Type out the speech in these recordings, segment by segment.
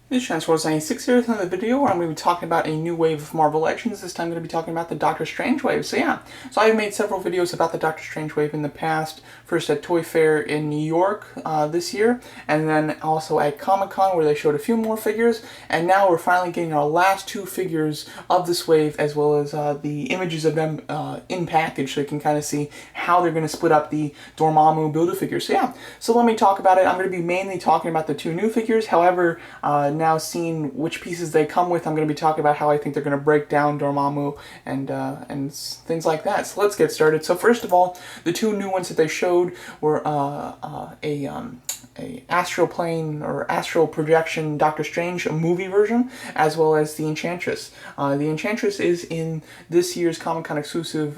This is Transformers 96 here. In the video where I'm going to be talking about a new wave of Marvel Legends. This time I'm going to be talking about the Doctor Strange wave. So I've made several videos about the Doctor Strange wave in the past. First at Toy Fair in New York this year, and then also at Comic-Con where they showed a few more figures. And now we're finally getting our last two figures of this wave, as well as the images of them in package, so you can kind of see how they're going to split up the Dormammu Build-A-Figures. So let me talk about it. I'm going to be mainly talking about the two new figures. However, now seeing which pieces they come with, I'm going to be talking about how I think they're going to break down Dormammu and things like that. So let's get started. So first of all, the two new ones that they showed were a astral plane or astral projection Doctor Strange movie version, as well as the Enchantress. The Enchantress is in this year's Comic-Con exclusive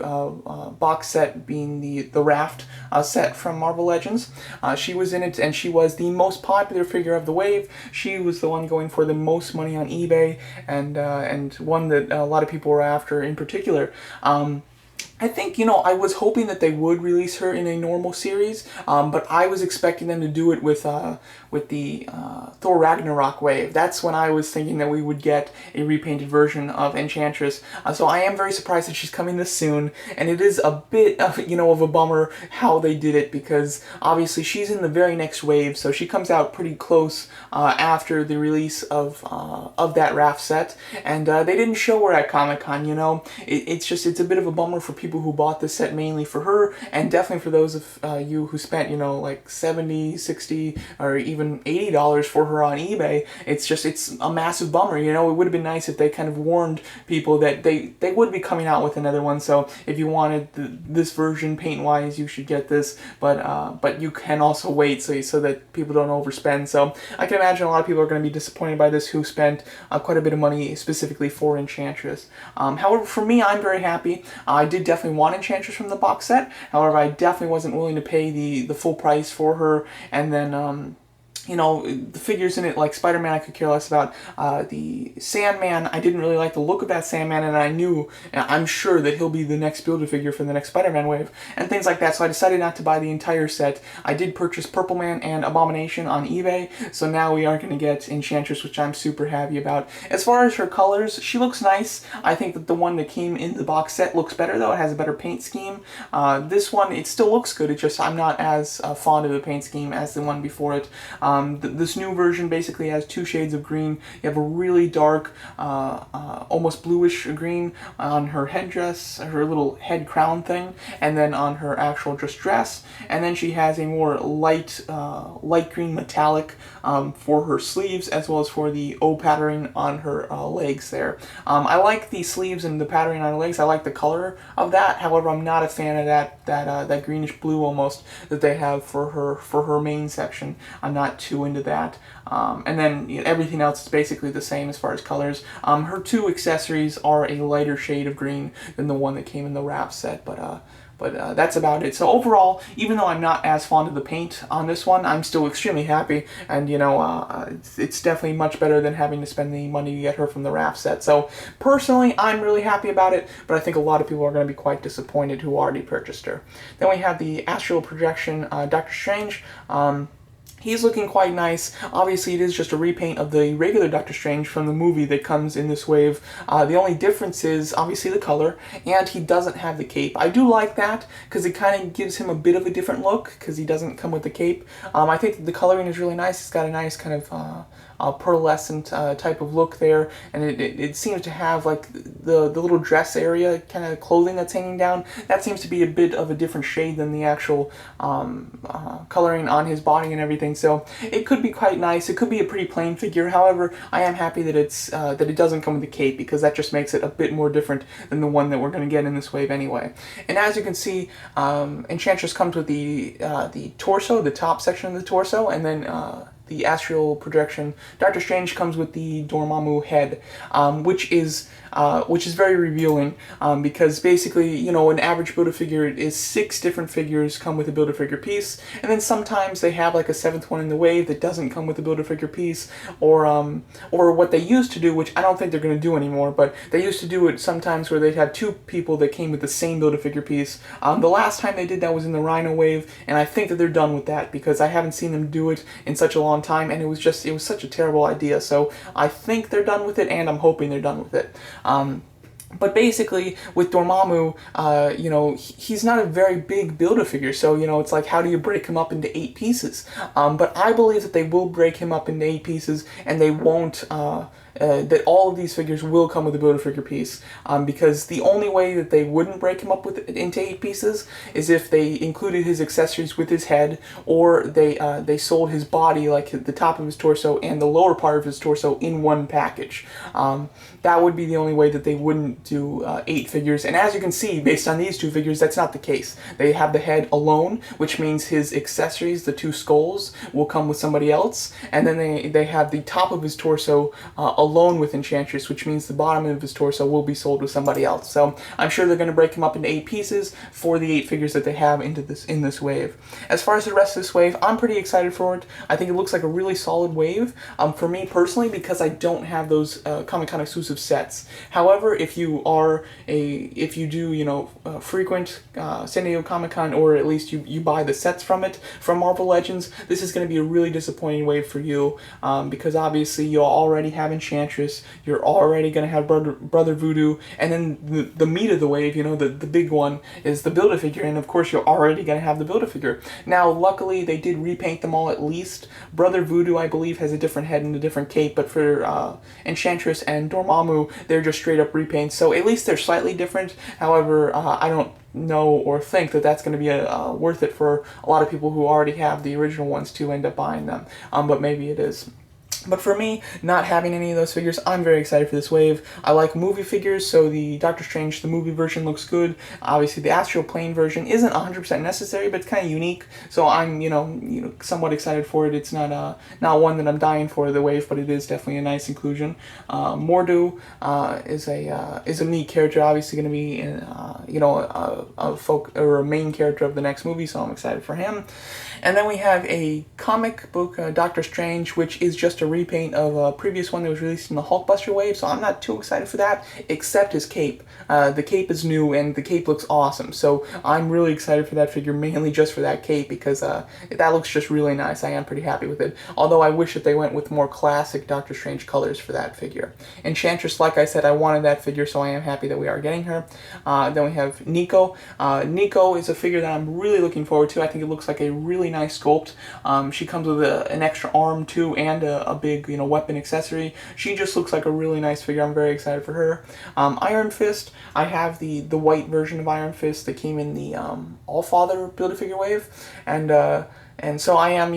box set, being the Raft set from Marvel Legends. She was in it, and she was the most popular figure of the wave. She was the one going for the most money on eBay, and one that a lot of people were after in particular. I think, I was hoping that they would release her in a normal series, but I was expecting them to do it with the Thor Ragnarok wave. That's when I was thinking that we would get a repainted version of Enchantress. So I am very surprised that she's coming this soon, and it is a bit of, of a bummer how they did it, because obviously she's in the very next wave, so she comes out pretty close after the release of that Raft set, and they didn't show her at Comic-Con. It's a bit of a bummer for people who bought this set mainly for her, and definitely for those of you who spent, like $70, $60, or even $80 for her on eBay. It's a massive bummer. It would have been nice if they kind of warned people that they would be coming out with another one. So if you wanted this version paint-wise, you should get this, but you can also wait so that people don't overspend. So I can imagine a lot of people are going to be disappointed by this who spent quite a bit of money specifically for Enchantress. However, for me, I'm very happy. I did definitely want Enchantress from the box set. However, I definitely wasn't willing to pay the full price for her. And then the figures in it, like Spider-Man, I could care less about. The Sandman, I didn't really like the look of that Sandman, and I'm sure that he'll be the next Build-A-Figure for the next Spider-Man wave, and things like that, so I decided not to buy the entire set. I did purchase Purple Man and Abomination on eBay, so now we are going to get Enchantress, which I'm super happy about. As far as her colors, she looks nice. I think that the one that came in the box set looks better, though. It has a better paint scheme. This one, it still looks good, it's just I'm not as fond of the paint scheme as the one before it. This new version basically has two shades of green. You have a really dark, almost bluish green on her headdress, her little head crown thing, and then on her actual just dress. And then she has a more light green metallic for her sleeves, as well as for the O patterning on her legs there. I like the sleeves and the patterning on her legs. I like the color of that. However, I'm not a fan of that greenish blue almost that they have for her main section. I'm not too into that. And then everything else is basically the same as far as colors. Her two accessories are a lighter shade of green than the one that came in the wrap set, but that's about it. So overall, even though I'm not as fond of the paint on this one, I'm still extremely happy, and it's definitely much better than having to spend the money to get her from the Raft set. So personally, I'm really happy about it, but I think a lot of people are going to be quite disappointed who already purchased her. Then we have the Astral Projection Doctor Strange. He's looking quite nice. Obviously, it is just a repaint of the regular Doctor Strange from the movie that comes in this wave. The only difference is, obviously, the color, and he doesn't have the cape. I do like that, because it kind of gives him a bit of a different look, because he doesn't come with the cape. I think the coloring is really nice. It's got a nice kind of pearlescent type of look there, and it seems to have like the little dress area kind of clothing that's hanging down. That seems to be a bit of a different shade than the actual coloring on his body and everything. So it could be quite nice. It could be a pretty plain figure. However, I am happy that it doesn't come with the cape, because that just makes it a bit more different than the one that we're going to get in this wave anyway. And as you can see, Enchantress comes with the torso, the top section of the torso, and then the Astral Projection Doctor Strange comes with the Dormammu head, which is very revealing, because basically, an average Build-A-Figure is 6 different figures come with a Build-A-Figure piece, and then sometimes they have like a 7th one in the wave that doesn't come with a Build-A-Figure piece, or what they used to do, which I don't think they're going to do anymore, but they used to do it sometimes where they'd have 2 people that came with the same Build-A-Figure piece. The last time they did that was in the Rhino wave, and I think that they're done with that, because I haven't seen them do it in such a long long time, and it was such a terrible idea. So I think they're done with it, and I'm hoping they're done with it. But basically, with Dormammu, he's not a very big Build-A-Figure, so, it's like, how do you break him up into 8 pieces? But I believe that they will break him up into 8 pieces, and they won't, that all of these figures will come with a Build-A-Figure piece, because the only way that they wouldn't break him up into 8 pieces is if they included his accessories with his head, or they sold his body, like the top of his torso and the lower part of his torso, in one package. That would be the only way that they wouldn't do 8 figures, and as you can see, based on these 2 figures, that's not the case. They have the head alone, which means his accessories, the 2 skulls, will come with somebody else, and then they have the top of his torso alone with Enchantress, which means the bottom of his torso will be sold with somebody else. So I'm sure they're going to break him up into 8 pieces for the 8 figures that they have in this wave. As far as the rest of this wave, I'm pretty excited for it. I think it looks like a really solid wave, for me personally, because I don't have those Comic-Con exclusive sets. However, if you do frequent San Diego Comic-Con, or at least you buy the sets from Marvel Legends, this is going to be a really disappointing wave for you, because obviously you'll already have Enchantress, you're already going to have Brother Voodoo, and then the meat of the wave, the big one, is the Build-A-Figure, and of course you're already going to have the Build-A-Figure. Now, luckily, they did repaint them all at least. Brother Voodoo, I believe, has a different head and a different cape, but for Enchantress and Dormammu, they're just straight up repaints, so at least they're slightly different. However, I don't know or think that that's going to be worth it for a lot of people who already have the original ones to end up buying them, but maybe it is. But for me, not having any of those figures, I'm very excited for this wave. I like movie figures, so the Doctor Strange, the movie version, looks good. Obviously, the Astral Plane version isn't 100% necessary, but it's kind of unique, so I'm, somewhat excited for it. It's not one that I'm dying for the wave, but it is definitely a nice inclusion. Mordo is a neat character, obviously going to be, a main character of the next movie, so I'm excited for him. And then we have a comic book, Doctor Strange, which is just a repaint of a previous one that was released in the Hulkbuster wave, so I'm not too excited for that, except his cape. The cape is new, and the cape looks awesome, so I'm really excited for that figure, mainly just for that cape, because that looks just really nice. I am pretty happy with it, although I wish that they went with more classic Doctor Strange colors for that figure. Enchantress, like I said, I wanted that figure, so I am happy that we are getting her. Then we have Nico. Nico is a figure that I'm really looking forward to. I think it looks like a really nice sculpt. She comes with an extra arm too, and a big weapon accessory. She just looks like a really nice figure. I'm very excited for her. Iron Fist, I have the white version of Iron Fist that came in the All-Father Build-A-Figure wave, and so I am,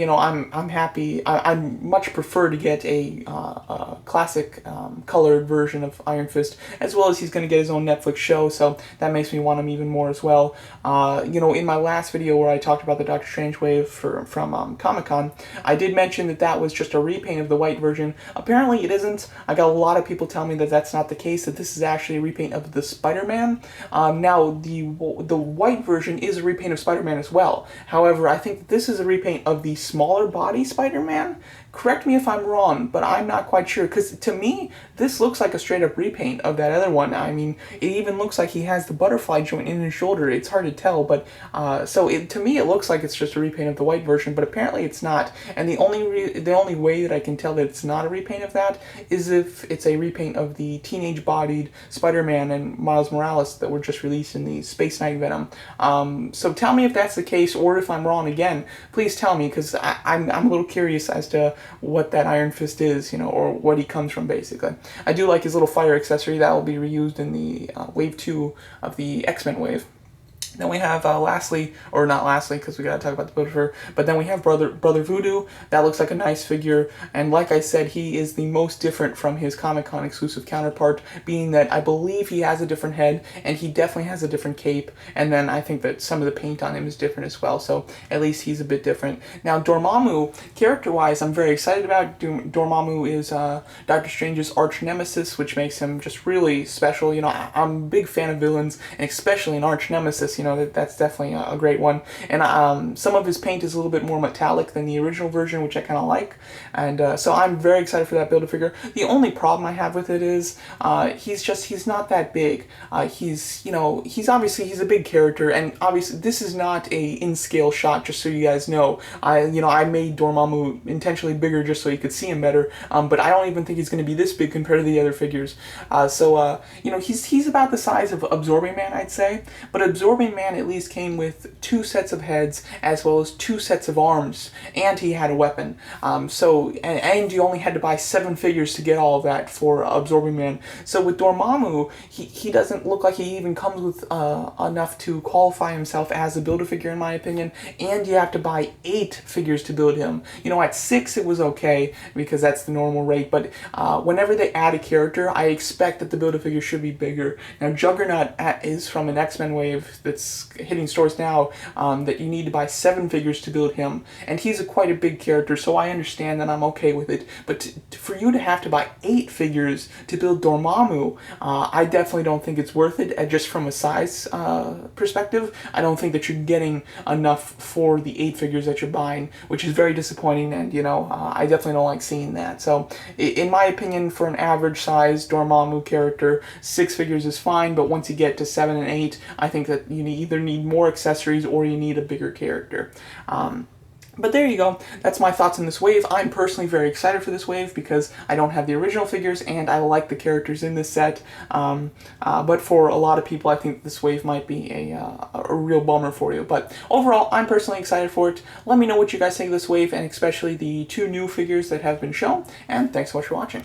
I'm happy. I much prefer to get a classic colored version of Iron Fist, as well as he's going to get his own Netflix show, so that makes me want him even more as well. In my last video where I talked about the Doctor Strange wave from Comic-Con, I did mention that was just a repaint of the white version. Apparently it isn't. I got a lot of people telling me that that's not the case, that this is actually a repaint of the Spider-Man. Now, the white version is a repaint of Spider-Man as well. However, I think this is a repaint of the smaller body Spider-Man. Correct me if I'm wrong, but I'm not quite sure, because to me, this looks like a straight-up repaint of that other one. I mean, it even looks like he has the butterfly joint in his shoulder. It's hard to tell, but to me, it looks like it's just a repaint of the white version, but apparently it's not. And the only way that I can tell that it's not a repaint of that is if it's a repaint of the teenage-bodied Spider-Man and Miles Morales that were just released in the Space Knight Venom. So tell me if that's the case, or if I'm wrong again. Please tell me, because I'm a little curious as to what that Iron Fist is, or what he comes from, basically. I do like his little fire accessory. That will be reused in the Wave 2 of the X-Men wave. Then we have lastly, or not lastly, because we gotta talk about the Build-A-Figure, but then we have Brother Voodoo. That looks like a nice figure, and like I said, he is the most different from his Comic-Con exclusive counterpart, being that I believe he has a different head, and he definitely has a different cape, and then I think that some of the paint on him is different as well, so at least he's a bit different. Now, Dormammu, character-wise, I'm very excited about. Dormammu is Doctor Strange's arch nemesis, which makes him just really special. I'm a big fan of villains, and especially an arch nemesis. You know, that's definitely a great one. And some of his paint is a little bit more metallic than the original version, which I kind of like. And so I'm very excited for that Build-A-Figure. The only problem I have with it is he's not that big. He's a big character, and obviously this is not a in-scale shot, just so you guys know. I made Dormammu intentionally bigger just so you could see him better, but I don't even think he's going to be this big compared to the other figures. He's about the size of Absorbing Man, I'd say, but Absorbing Man at least came with 2 sets of heads as well as 2 sets of arms, and he had a weapon. And you only had to buy 7 figures to get all of that for Absorbing Man. So with Dormammu, he doesn't look like he even comes with enough to qualify himself as a Build-A-Figure, in my opinion, and you have to buy 8 figures to build him. At 6 it was okay, because that's the normal rate, but whenever they add a character, I expect that the Build-A-Figure should be bigger. Now, Juggernaut is from an X-Men wave that's hitting stores now, that you need to buy 7 figures to build him, and he's quite a big character, so I understand that. I'm okay with it, but for you to have to buy 8 figures to build Dormammu, I definitely don't think it's worth it, just from a size perspective. I don't think that you're getting enough for the 8 figures that you're buying, which is very disappointing, and I definitely don't like seeing that. So in my opinion, for an average size Dormammu character, 6 figures is fine, but once you get to 7 and 8, I think that you either need more accessories or you need a bigger character. But there you go. That's my thoughts on this wave. I'm personally very excited for this wave because I don't have the original figures and I like the characters in this set. But for a lot of people, I think this wave might be a real bummer for you. But overall, I'm personally excited for it. Let me know what you guys think of this wave, and especially the 2 new figures that have been shown. And thanks so much for watching.